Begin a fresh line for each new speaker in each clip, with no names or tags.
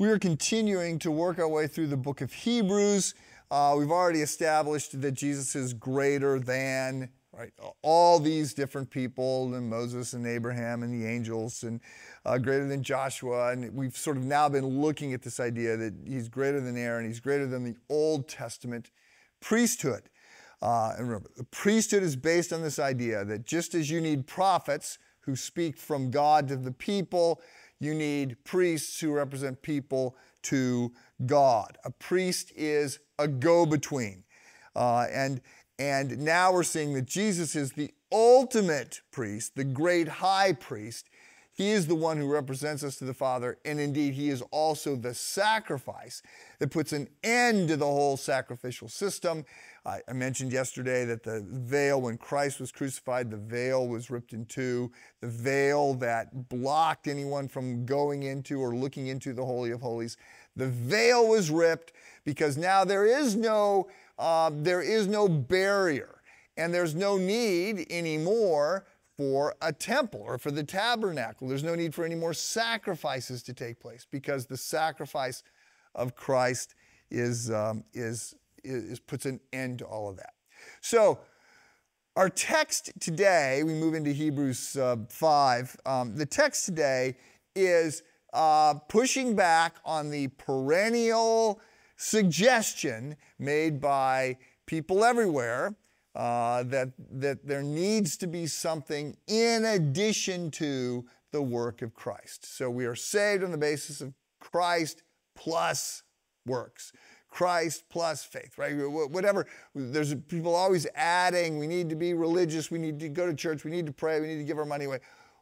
We are continuing to work our way through the book of Hebrews. We've already established that Jesus is greater than, right, all these different people, and Moses and Abraham and the angels, and greater than Joshua. And we've sort of now been looking at this idea that he's greater than Aaron, he's greater than the Old Testament priesthood. And remember, the priesthood is based on this idea that just as you need prophets who speak from God to the people, you need priests who represent people to God. A priest is a go-between. And now we're seeing that Jesus is the ultimate priest, the great high priest. He is the one who represents us to the Father, and indeed he is also the sacrifice that puts an end to the whole sacrificial system. I mentioned yesterday that the veil, when Christ was crucified, the veil was ripped in two. The veil that blocked anyone from going into or looking into the Holy of Holies. The veil was ripped because now there is no barrier, and there's no need anymore for a temple or for the tabernacle. There's no need for any more sacrifices to take place because the sacrifice of Christ puts an end to all of that. So our text today, we move into Hebrews 5. The text today is pushing back on the perennial suggestion made by people everywhere that there needs to be something in addition to the work of Christ. So we are saved on the basis of Christ plus works. Christ plus faith, right? Whatever. There's people always adding, we need to be religious, we need to go to church, we need to pray, we need to give our money away.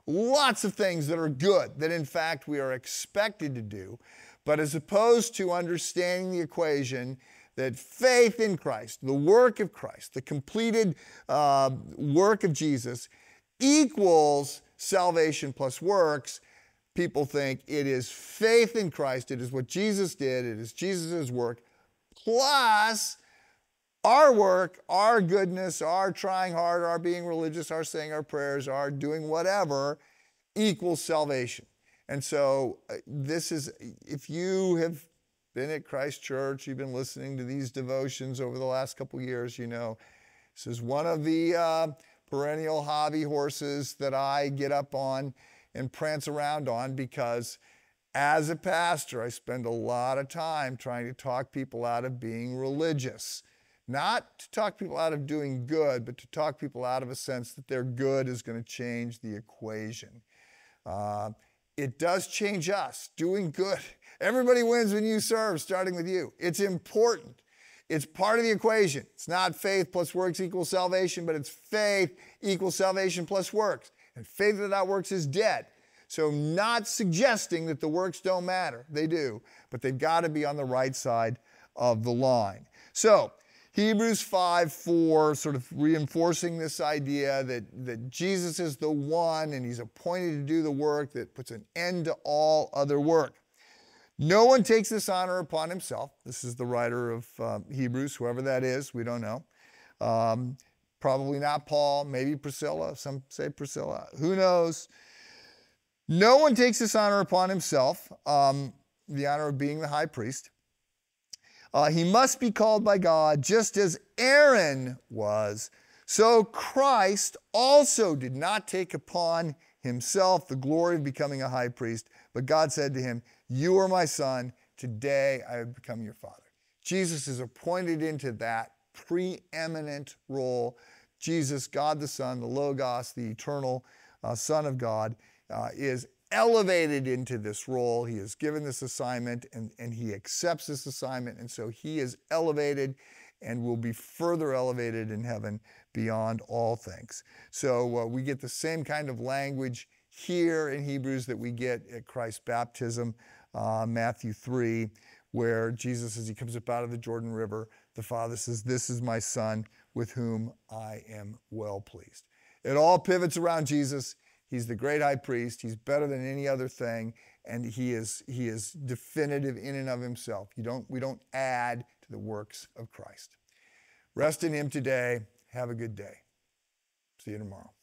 Lots of things that are good, that in fact we are expected to do. But as opposed to understanding the equation that faith in Christ, the work of Christ, the completed work of Jesus equals salvation plus works, people think it is faith in Christ, it is what Jesus did, it is Jesus' work, plus our work, our goodness, our trying hard, our being religious, our saying our prayers, our doing whatever equals salvation. And so this is, if you have been at Christ Church, you've been listening to these devotions over the last couple years, you know, this is one of the perennial hobby horses that I get up on and prance around on because as a pastor, I spend a lot of time trying to talk people out of being religious. Not to talk people out of doing good, but to talk people out of a sense that their good is going to change the equation. It does change us, doing good. Everybody wins when you serve, starting with you. It's important. It's part of the equation. It's not faith plus works equals salvation, but it's faith equals salvation plus works. And faith without works is dead. So not suggesting that the works don't matter. They do, but they've got to be on the right side of the line. So Hebrews 5:4, sort of reinforcing this idea that Jesus is the one and he's appointed to do the work that puts an end to all other work. No one takes this honor upon himself. This is the writer of Hebrews, whoever that is, we don't know. Probably not Paul, maybe Priscilla. Some say Priscilla. Who knows? No one takes this honor upon himself, the honor of being the high priest. He must be called by God just as Aaron was. So Christ also did not take upon himself the glory of becoming a high priest, but God said to him, "You are my son, today I have become your father." Jesus is appointed into that preeminent role. Jesus, God the Son, the Logos, the eternal Son of God, is elevated into this role. He is given this assignment and he accepts this assignment. And so he is elevated and will be further elevated in heaven beyond all things. So we get the same kind of language here in Hebrews that we get at Christ's baptism, Matthew 3, where Jesus, as he comes up out of the Jordan River, the Father says, "This is my Son with whom I am well pleased." It all pivots around Jesus. He's the great high priest. He's better than any other thing, and he is definitive in and of himself. We don't add to the works of Christ. Rest in him today. Have a good day. See you tomorrow.